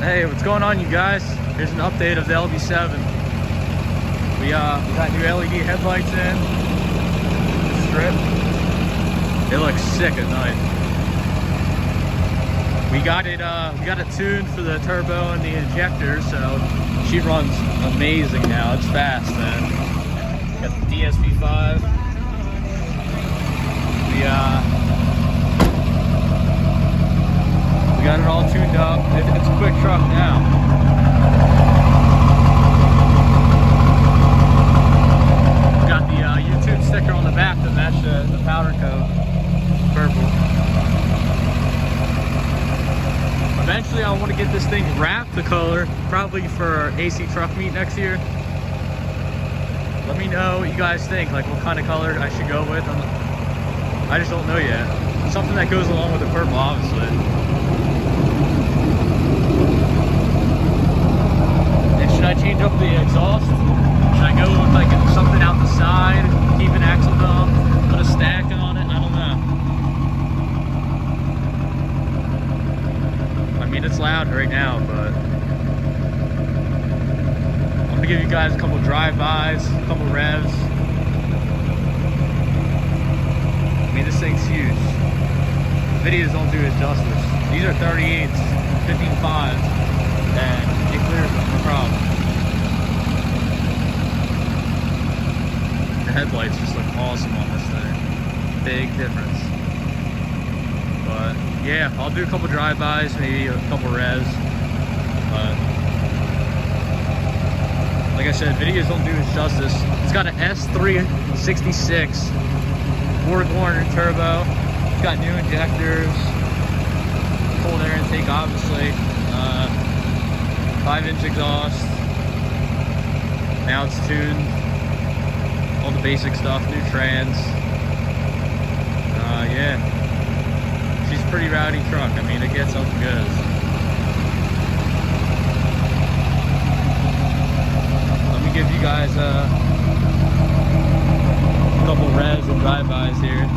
Hey, what's going on, you guys? Here's an update of the LB7. We got new LED headlights in. Strip. They look sick at night. We got it tuned for the turbo and the injector, so she runs amazing now. It's fast, man. Got the DSP5. We got it all tuned up. It's a quick truck now. We got the YouTube sticker on the back to match the powder coat. Purple. Eventually I want to get this thing wrapped the color, probably for AC truck meet next year. Let me know what you guys think, like what kind of color I should go with. I just don't know yet. Something that goes along with the purple, obviously. And should I change up the exhaust? Should I go with like something out the side, keep an axle dome, put a stack on it? I don't know. I mean, it's loud right now, but I'm gonna give you guys a couple drive-bys, a couple revs. I mean, this thing's huge. Videos don't do it justice. These are 38s, 15.5s, and it clears them, no problem. The headlights just look awesome on this thing. Big difference. But yeah, I'll do a couple drive-bys, maybe a couple revs. But like I said, videos don't do it justice. It's got an S366 4-corner turbo. It's got new injectors, cold air intake, obviously, 5-inch exhaust. Now it's tuned, all the basic stuff, new trans. Yeah, she's a pretty rowdy truck. I mean, it gets up good. Let me give you guys a couple revs and drive-bys here.